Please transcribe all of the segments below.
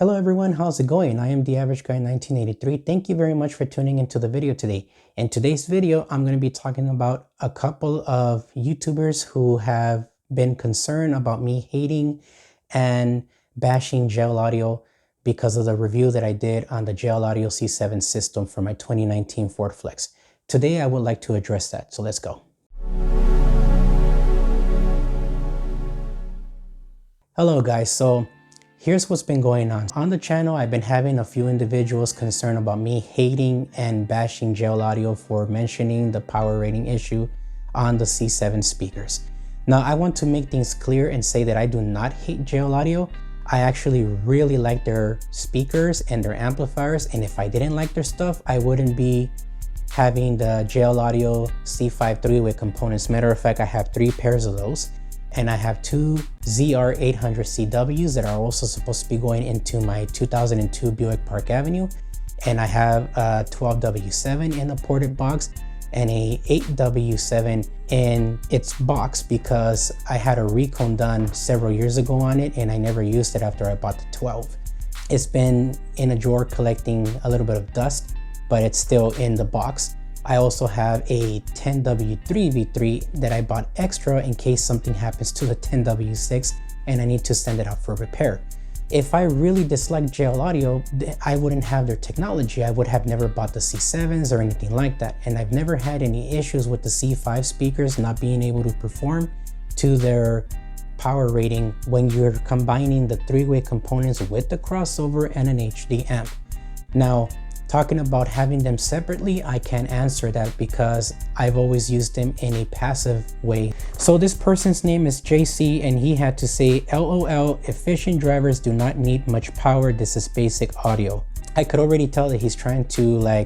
Hello everyone, how's it going? I am the Average Guy 1983. Thank you very much for tuning into the video today. In today's video, I'm going to be talking about a couple of YouTubers who have been concerned about me hating and bashing gel audio because of the review that I did on the gel audio C7 system for my 2019 Ford Flex. Today, I would like to address that, so let's go. Hello guys, so here's what's been going on. On the channel, I've been having a few individuals concerned about me hating and bashing gel audio for mentioning the power rating issue on the C7 speakers. Now, I want to make things clear and say that I do not hate gel audio. I actually really like their speakers and their amplifiers, and if I didn't like their stuff, I wouldn't be having the gel audio C5 three-way components. Matter of fact, I have 3 pairs of those. And I have 2 ZR800CWs that are also supposed to be going into my 2002 Buick Park Avenue. And I have a 12W7 in the ported box and a 8W7 in its box because I had a recon done several years ago on it and I never used it after I bought the 12. It's been in a drawer collecting a little bit of dust, but it's still in the box. I also have a 10W3 V3 that I bought extra in case something happens to the 10W6 and I need to send it out for repair. If I really dislike gel audio, I wouldn't have their technology. I would have never bought the C7s or anything like that. And I've never had any issues with the C5 speakers not being able to perform to their power rating when you're combining the 3-way components with the crossover and an HD amp. Now, talking about having them separately, I can't answer that because I've always used them in a passive way. So this person's name is JC and he had to say, LOL, efficient drivers do not need much power. This is basic audio. I could already tell that he's trying to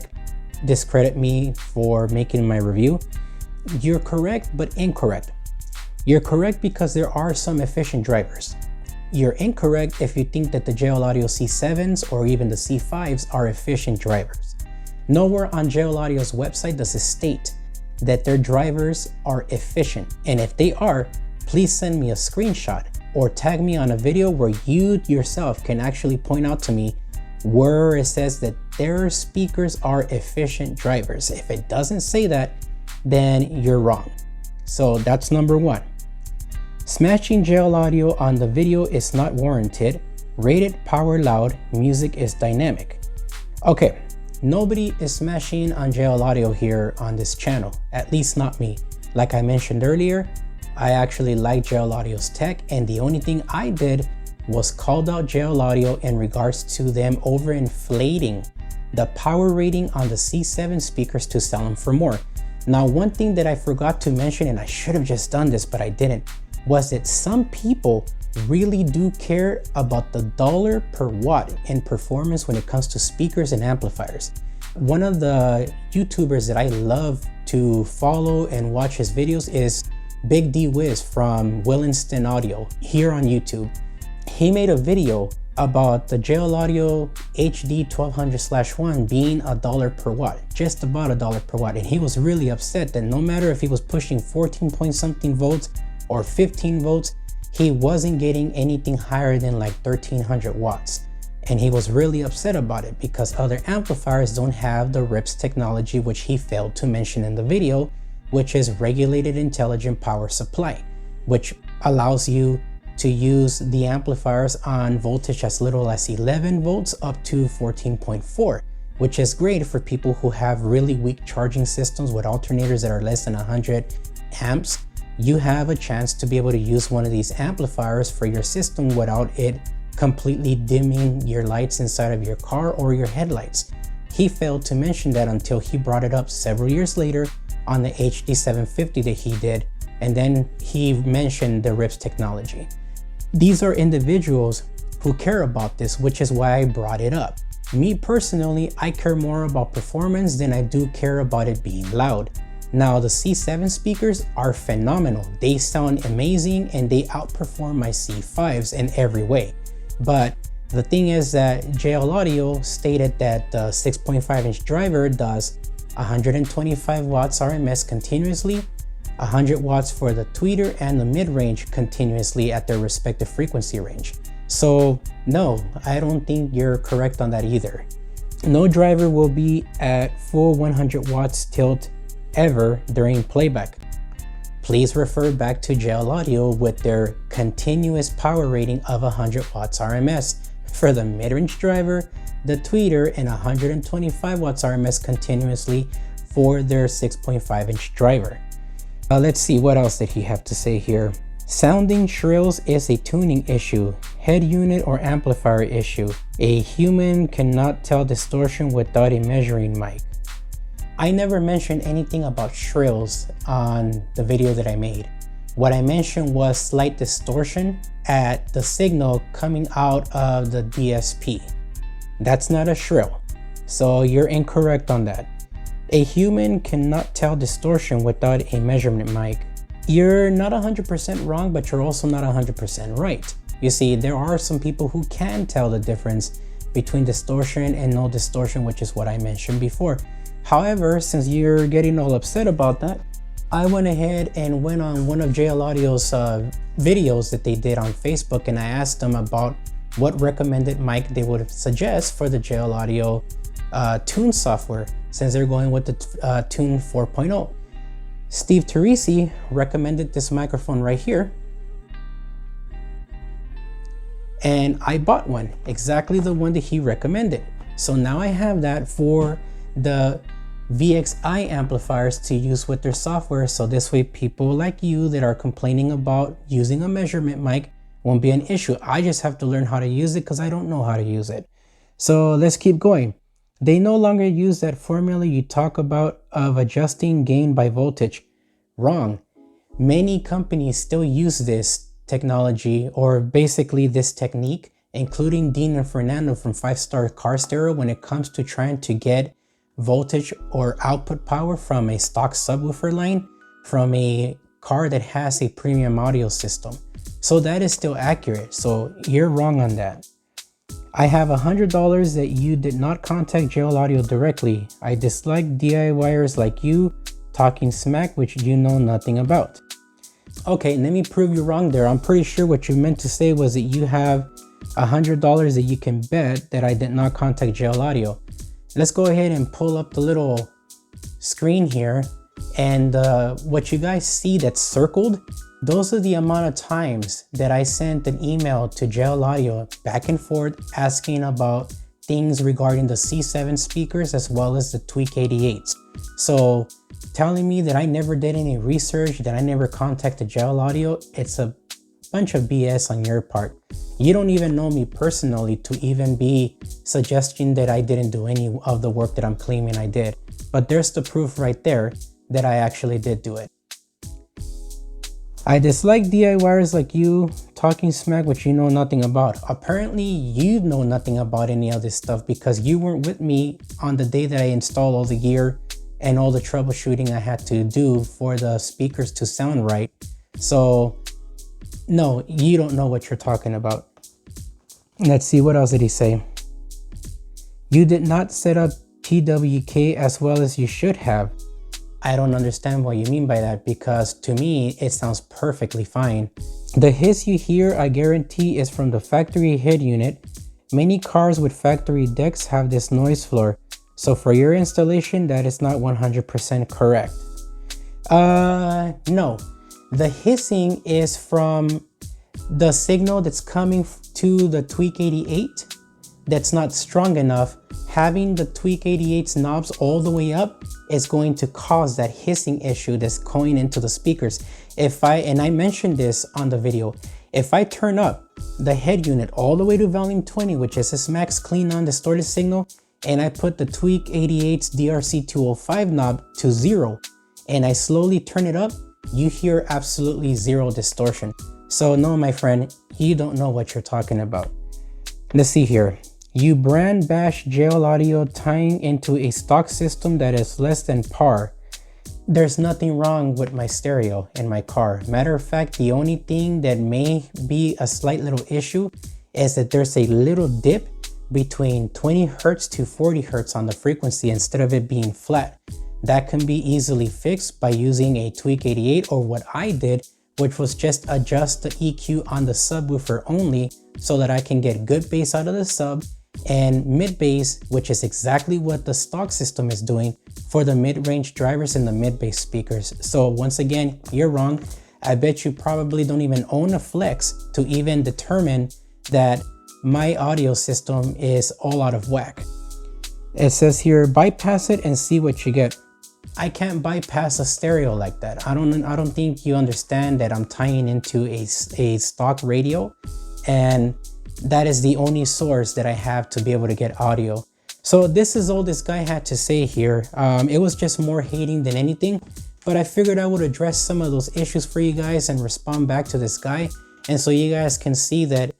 discredit me for making my review. You're correct, but incorrect. You're correct because there are some efficient drivers. You're incorrect if you think that the gel audio C7s or even the C5s are efficient drivers. Nowhere on gel audio's website does it state that their drivers are efficient. And if they are, please send me a screenshot or tag me on a video where you yourself can actually point out to me where it says that their speakers are efficient drivers. If it doesn't say that, then you're wrong. So that's number 1. Smashing gel audio on the video is not warranted. Rated power loud, music is dynamic. Okay, nobody is smashing on gel audio here on this channel, at least not me. Like I mentioned earlier, I actually like gel audio's tech, and the only thing I did was called out gel audio in regards to them overinflating the power rating on the C7 speakers to sell them for more. Now, one thing that I forgot to mention, and I should have just done this, but I didn't, was that some people really do care about the dollar per watt in performance when it comes to speakers and amplifiers. One of the YouTubers that I love to follow and watch his videos is Big D Wiz from Willinston Audio here on YouTube. He made a video about the gel audio HD 1200/1 being $1 per watt, just about $1 per watt. And he was really upset that no matter if he was pushing 14 point something volts or 15 volts, he wasn't getting anything higher than like 1300 watts. And he was really upset about it because other amplifiers don't have the RIPS technology, which he failed to mention in the video, which is regulated intelligent power supply, which allows you to use the amplifiers on voltage as little as 11 volts up to 14.4, which is great for people who have really weak charging systems with alternators that are less than 100 amps. You have a chance to be able to use one of these amplifiers for your system without it completely dimming your lights inside of your car or your headlights. He failed to mention that until he brought it up several years later on the HD750 that he did, and then he mentioned the RIPS technology. These are individuals who care about this, which is why I brought it up. Me personally, I care more about performance than I do care about it being loud. Now, the C7 speakers are phenomenal. They sound amazing and they outperform my C5s in every way. But the thing is that gel audio stated that the 6.5-inch driver does 125 watts RMS continuously, 100 watts for the tweeter and the mid-range continuously at their respective frequency range. So no, I don't think you're correct on that either. No driver will be at full 100 watts tilt ever during playback. Please refer back to JL Audio with their continuous power rating of 100 watts RMS for the mid-range driver, the tweeter, and 125 watts RMS continuously for their 6.5 inch driver. Let's see, what else did he have to say here? Sounding shrills is a tuning issue, head unit or amplifier issue. A human cannot tell distortion without a measuring mic. I never mentioned anything about shrills on the video that I made. What I mentioned was slight distortion at the signal coming out of the DSP. That's not a shrill, so you're incorrect on that. A human cannot tell distortion without a measurement mic. You're not 100% wrong, but you're also not 100% right. You see, there are some people who can tell the difference between distortion and no distortion, which is what I mentioned before. However, since you're getting all upset about that, I went ahead and went on one of JL Audio's videos that they did on Facebook, and I asked them about what recommended mic they would suggest for the JL Audio Tune software, since they're going with the Tune 4.0. Steve Teresi recommended this microphone right here, and I bought one, exactly the one that he recommended. So now I have that for the VXI amplifiers to use with their software, so this way people like you that are complaining about using a measurement mic won't be an issue. I just have to learn how to use it because I don't know how to use it. So let's keep going. They no longer use that formula you talk about of adjusting gain by voltage. Wrong. Many companies still use this technology, or basically this technique, including Dean and Fernando from 5-Star Car Stereo, when it comes to trying to get voltage or output power from a stock subwoofer line from a car that has a premium audio system. So that is still accurate. So you're wrong on that. I have $100 that you did not contact JL Audio directly. I dislike DIYers like you talking smack which you know nothing about. Okay, let me prove you wrong there. I'm pretty sure what you meant to say was that you have $100 that you can bet that I did not contact JL Audio. Let's go ahead and pull up the little screen here, and what you guys see that's circled, those are the amount of times that I sent an email to JL Audio back and forth asking about things regarding the C7 speakers as well as the Tweak 88s. So telling me that I never did any research, that I never contacted JL Audio, it's a bunch of BS on your part. You don't even know me personally to even be suggesting that I didn't do any of the work that I'm claiming I did. But there's the proof right there that I actually did do it. I dislike DIYers like you talking smack which you know nothing about. Apparently you know nothing about any of this stuff because you weren't with me on the day that I installed all the gear and all the troubleshooting I had to do for the speakers to sound right. So no, you don't know what you're talking about. Let's see, what else did he say? You did not set up TWK as well as you should have. I don't understand what you mean by that, because to me, it sounds perfectly fine. The hiss you hear, I guarantee, is from the factory head unit. Many cars with factory decks have this noise floor. So for your installation, that is not 100% correct. No. The hissing is from the signal that's coming to the Tweak 88 that's not strong enough. Having the Tweak 88's knobs all the way up is going to cause that hissing issue that's going into the speakers. And I mentioned this on the video, if I turn up the head unit all the way to volume 20, which is its max clean non-distorted signal, and I put the Tweak 88's DRC205 knob to 0, and I slowly turn it up, you hear absolutely zero distortion. So no, my friend, you don't know what you're talking about. Let's see here. You brand bash JL Audio tying into a stock system that is less than par. There's nothing wrong with my stereo in my car. Matter of fact, the only thing that may be a slight little issue is that there's a little dip between 20 Hertz to 40 Hertz on the frequency instead of it being flat. That can be easily fixed by using a Tweak 88, or what I did, which was just adjust the EQ on the subwoofer only so that I can get good bass out of the sub and mid bass, which is exactly what the stock system is doing for the mid-range drivers and the mid bass speakers. So once again, you're wrong. I bet you probably don't even own a flex to even determine that my audio system is all out of whack. It says here, bypass it and see what you get. I can't bypass a stereo like that. I don't think you understand that I'm tying into a stock radio, and that is the only source that I have to be able to get audio. So this is all this guy had to say here. It was just more hating than anything, but I figured I would address some of those issues for you guys and respond back to this guy. And so you guys can see that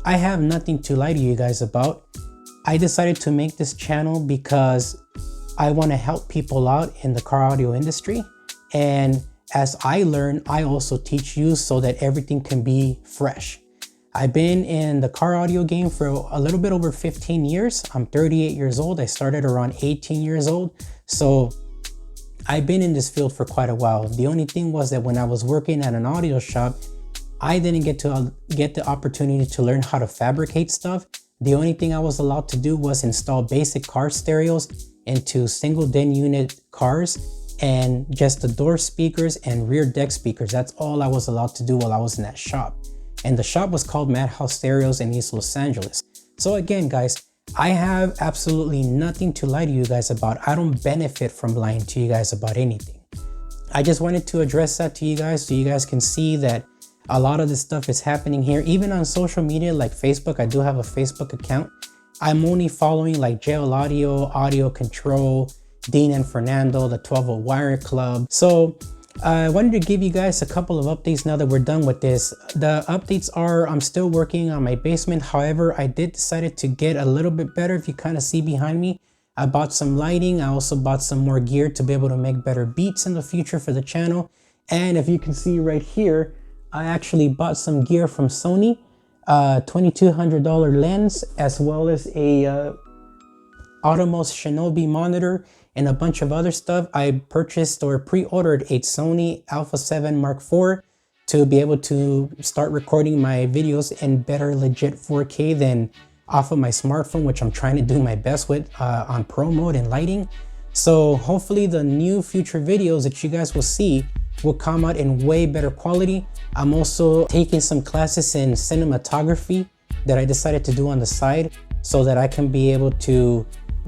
I have nothing to lie to you guys about. I decided to make this channel because I want to help people out in the car audio industry. And as I learn, I also teach you so that everything can be fresh. I've been in the car audio game for a little bit over 15 years. I'm 38 years old. I started around 18 years old. So I've been in this field for quite a while. The only thing was that when I was working at an audio shop, I didn't get the opportunity to learn how to fabricate stuff. The only thing I was allowed to do was install basic car stereos into single DIN unit cars and just the door speakers and rear deck speakers. That's all I was allowed to do while I was in that shop. And the shop was called Madhouse Stereos in East Los Angeles. So again, guys, I have absolutely nothing to lie to you guys about. I don't benefit from lying to you guys about anything. I just wanted to address that to you guys so you guys can see that a lot of this stuff is happening here. Even on social media like Facebook, I do have a Facebook account. I'm only following like JL Audio, Audio Control, Dean and Fernando, the 12-volt Wire Club. So I wanted to give you guys a couple of updates now that we're done with this. The updates are, I'm still working on my basement. However, I did decide to get a little bit better. If you kind of see behind me, I bought some lighting. I also bought some more gear to be able to make better beats in the future for the channel. And if you can see right here, I actually bought some gear from Sony, $2,200 lens, as well as a Atomos Shinobi monitor and a bunch of other stuff. I purchased or pre-ordered a Sony Alpha 7 Mark IV to be able to start recording my videos in better legit 4K than off of my smartphone, which I'm trying to do my best with on pro mode and lighting. So hopefully the new future videos that you guys will see will come out in way better quality. I'm also taking some classes in cinematography that I decided to do on the side so that I can be able to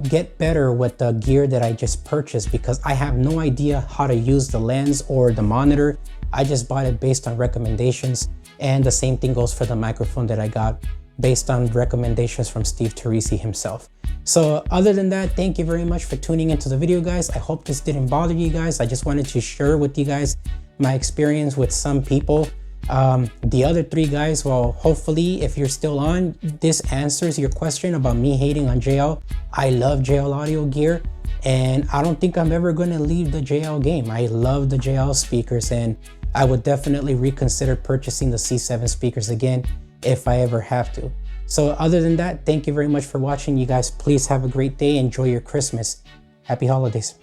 get better with the gear that I just purchased, because I have no idea how to use the lens or the monitor. I just bought it based on recommendations, and the same thing goes for the microphone that I got based on recommendations from Steve Teresi himself. So other than that, thank you very much for tuning into the video, guys. I hope this didn't bother you guys. I just wanted to share with you guys my experience with some people. The other three guys, well, hopefully if you're still on, this answers your question about me hating on JL. I love JL audio gear, and I don't think I'm ever going to leave the JL game. I love the JL speakers, and I would definitely reconsider purchasing the C7 speakers again if I ever have to. So other than that, thank you very much for watching. You guys, please have a great day. Enjoy your Christmas. Happy holidays.